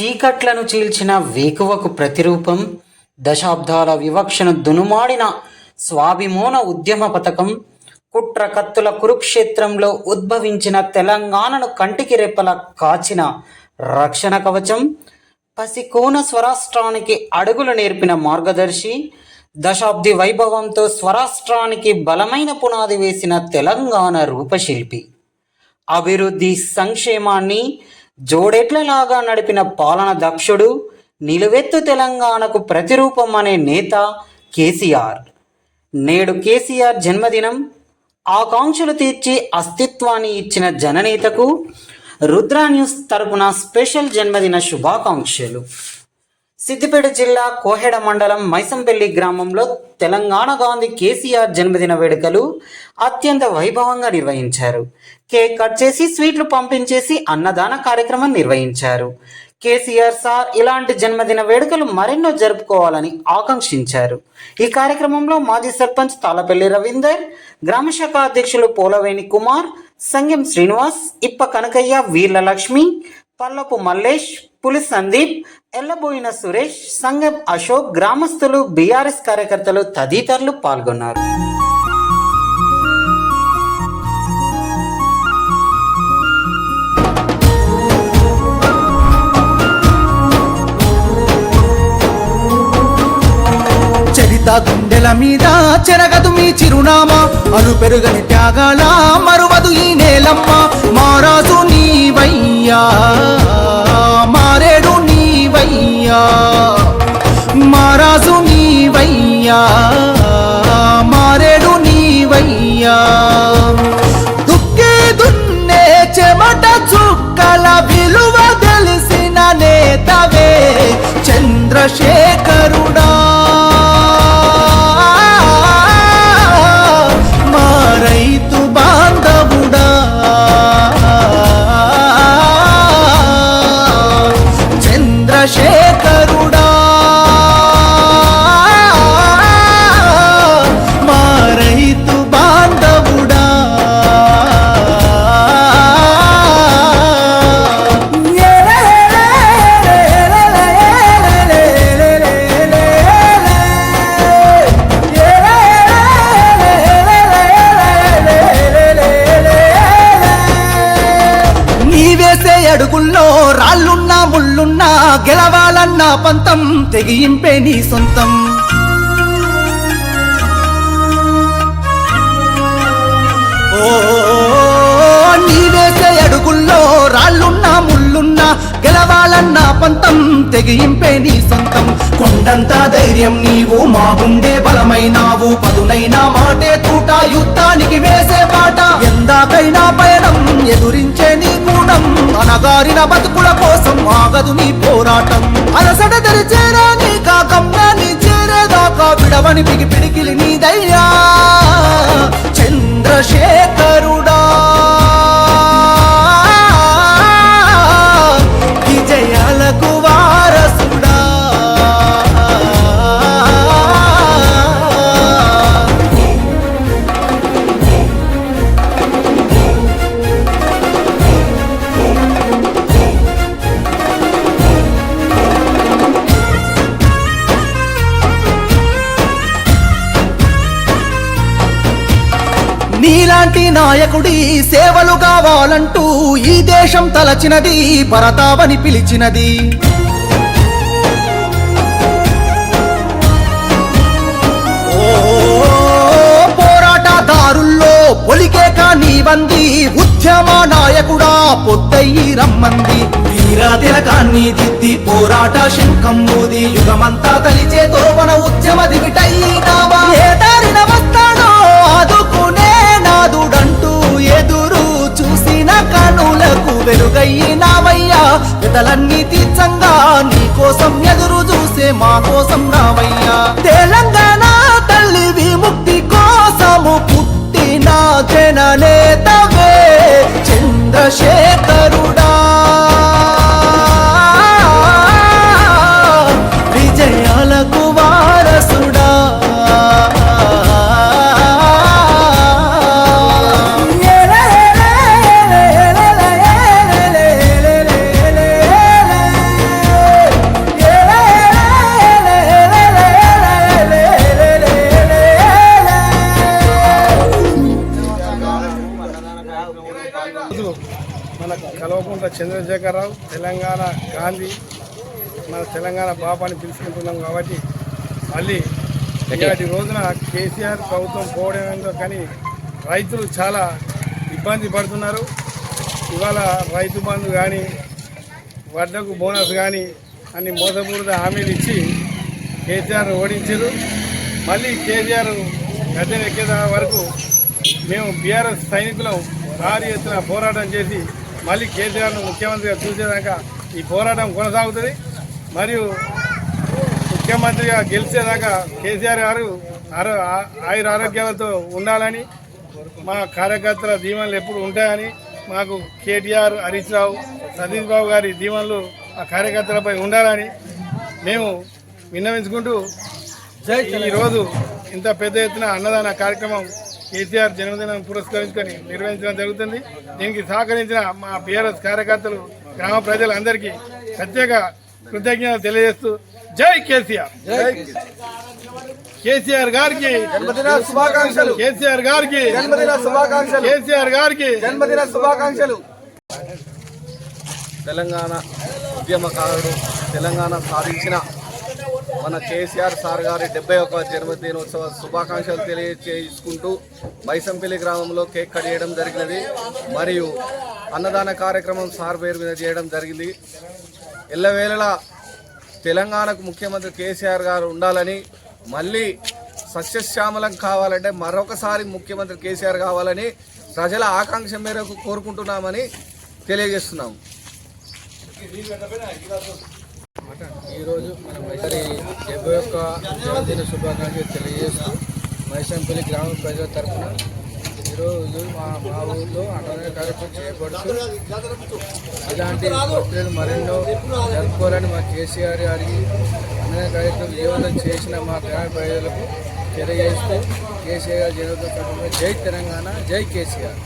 చీకట్లను చీల్చిన వేకువకు ప్రతిరూపం, దశాబ్దాల వివక్షను దునుమాడిన స్వాభిమోన ఉద్యమ పథకం, కుట్ర కత్తుల కురుక్షేత్రంలో ఉద్భవించిన తెలంగాణను కంటికి రెప్పల కాచిన రక్షణ కవచం, పసికోన స్వరాష్ట్రానికి అడుగులు నేర్పిన మార్గదర్శి, దశాబ్ది వైభవంతో స్వరాష్ట్రానికి బలమైన పునాది వేసిన తెలంగాణ రూపశిల్పి, అభివృద్ధి సంక్షేమాన్ని జోడెట్లలాగా నడిపిన పాలన దక్షుడు, నిలువెత్తు తెలంగాణకు ప్రతిరూపం అనే నేత కేసీఆర్. నేడు కేసీఆర్ జన్మదినం. ఆకాంక్షలు తీర్చి అస్తిత్వాన్ని ఇచ్చిన జననేతకు రుద్ర న్యూస్ తరపున స్పెషల్ జన్మదిన శుభాకాంక్షలు. సిద్దిపేట జిల్లా కోహెడ మండలం మైసంపల్లి గ్రామంలో తెలంగాణ గాంధీ కేసీఆర్ జన్మదిన వేడుకలు అత్యంత వైభవంగా నిర్వహించారు. కేక్ కట్ చేసి స్వీట్లు పంపించేసి అన్నదాన కార్యక్రమం నిర్వహించారు. కేసీఆర్ సార్ ఇలాంటి జన్మదిన వేడుకలు మరెన్నో జరుపుకోవాలని ఆకాంక్షించారు. ఈ కార్యక్రమంలో మాజీ సర్పంచ్ తాళపల్లి రవీందర్, గ్రామశాఖ అధ్యక్షులు పోలవేణి కుమార్, సంగెం శ్రీనివాస్, ఇప్ప కనకయ్య, వీర్ల లక్ష్మి, పల్లపు మల్లేష్, పులి సందీప్, ఎల్లబోయిన సురేష్, సంగం అశోక్, గ్రామస్తులు, బీఆర్ఎస్ కార్యకర్తలు తదితరులు పాల్గొన్నారు. చరిత గుండెల మీద చెరగదు మీ చిరునామా, అలు పెరుగని త్యాగాల మరువదు ఈ నేలమ్మ. మారాజు నీవయ్యా, మారేడు నీవయ్యా, మారాజు నీవయ్యా, మారేడు నీవయ్యా. దుక్కి దున్నే చెమట చుక్కల విలువ తెలిసిన నేతవే చంద్రశేఖరుడా. శేఖరుడా మా రైతు బాంధవుడా. నీవేసే అడుగుల్లో రాళ్ళున్నా ముళ్ళున్నా గెలవాలన్న పంతం తెగింపే నీ సొంతం. ఓ నీవేసే అడుగుల్లో రాళ్ళున్నా ముళ్ళున్నా గెలవాలన్న పంతం తెగింపే నీ సొంతం. కొండంత ధైర్యం నీవు, మా గుండె బలమైనావు, పదునైనా మాటే తూట, యుద్ధానికి వేసే పాట. ఎందాకైనా పయనం ఎదురించే నీ కూడం, అనగారిన బతుకుల కోసం ఆగదు నీ పోరాటం. అలసట తెరిచేరా నీ కాకమ్యాన్ని చేరేదాకా విడవని పిగి పిడికిలి నీదయ్యా చంద్రశేఖరుడా. విజయాలకు వారసుడా. నీలాంటి నాయకుడి సేవలు కావాలంటూ ఈ దేశం తలచినది, భరతావని పిలిచినది. ఓ పోరాటదారుల్లో పొలికే కానీ వంది, ఉద్యమ నాయకుడా పొద్దయ్యి రమ్మంది. వీరా తిలకాన్ని దిద్ది పోరాట శంఖం మోది, యుగమంతా తలిచే తోవన ఉద్యమ దివిటైనావా. ఏ దారిన వస్తాడో ఆదుకునే నాదుడంటూ ఎదురు చూసిన కనులకు వెలుగయ్యినావయ్యా. పెదలన్నీ తీర్చంగా నీ కోసం ఎదురు చూసే మా కోసం రావయ్యా. తెలంగాణ తల్లి విముక్తి కోసము పుట్టిన జననేతవే చంద్రశేఖరుడా. విజయాలకు వారసుడా. చంద్రశేఖరరావు తెలంగాణ గాంధీ మన తెలంగాణ బాబాని పిలుచుకుంటున్నాం కాబట్టి మళ్ళీ ఇలాంటి రోజున కేసీఆర్ ప్రభుత్వం పోవడం కానీ రైతులు చాలా ఇబ్బంది పడుతున్నారు. ఇవాళ రైతు బంధు కానీ వడ్లకు బోనస్ కానీ అన్ని మోసపూరిత హామీలు ఇచ్చి కేసీఆర్ ఓడించారు. మళ్ళీ కేసీఆర్ గద్దె ఎక్కేదా వరకు మేము బీఆర్ఎస్ సైనికులం భారీ ఎత్తున పోరాటం చేసి మళ్ళీ కేసీఆర్ను ముఖ్యమంత్రిగా చూసేదాకా ఈ పోరాటం కొనసాగుతుంది. మరియు ముఖ్యమంత్రిగా గెలిచేదాకా కేసీఆర్ గారు ఆయుర ఆరోగ్యాలతో ఉండాలని, మా కార్యకర్తల దీవెనలు ఎప్పుడు ఉంటాయని, మాకు కేటీఆర్, హరీష్ రావు, సతీష్ బాబు గారి దీవెనలు ఆ కార్యకర్తలపై ఉండాలని మేము విన్నవించుకుంటూ ఈరోజు ఇంత పెద్ద ఎత్తున అన్నదాన కార్యక్రమం కేసీఆర్ జన్మదినం పురస్కరించుకొని నిర్వహించడం జరుగుతుంది. దీనికి సహకరించిన మా బీఆర్ఎస్ కార్యకర్తలు, గ్రామ ప్రజలందరికీ ప్రత్యేక కృతజ్ఞతలు తెలియజేస్తూ జై కేసీఆర్. కేసీఆర్ గారికి జన్మదిన శుభాకాంక్షలు. కేసీఆర్ గారికి జన్మదిన శుభాకాంక్షలు. కేసీఆర్ గారికి జన్మదిన శుభాకాంక్షలు. తెలంగాణ ఉద్యమకారుడు, తెలంగాణ సాధించిన మన కేసీఆర్ సార్ గారి 71వ జన్మదినోత్సవ శుభాకాంక్షలు తెలియజేసుకుంటూ బైసంపల్లి గ్రామంలో కేక్ కట్ చేయడం జరిగినది. మరియు అన్నదాన కార్యక్రమం సార్ పేరు మీద చేయడం జరిగింది. ఎల్లవేళలా తెలంగాణకు ముఖ్యమంత్రి కేసీఆర్ గారు ఉండాలని, మళ్ళీ సస్యశ్యామలం కావాలంటే మరొకసారి ముఖ్యమంత్రి కేసీఆర్ కావాలని ప్రజల ఆకాంక్ష మేరకు కోరుకుంటున్నామని తెలియజేస్తున్నాము. ఈరోజు మనం మరి 71వ జన్మదిన శుభాకాంక్షలు తెలియజేస్తూ మైసంపల్లి గ్రామ ప్రజల తరఫున ఈరోజు మా ఊళ్ళో అన్నదాన కార్యక్రమం చేపడుతూ ఇలాంటి బర్త్డేలు మరెన్నో జరుపుకోవాలని మా కేసీఆర్ గారికి అన్నదాన కార్యక్రమం ఏమైనా చేసిన మా గ్రామ ప్రజలకు తెలియజేస్తూ కేసీఆర్ జన్మదిన జై తెలంగాణ, జై కేసీఆర్.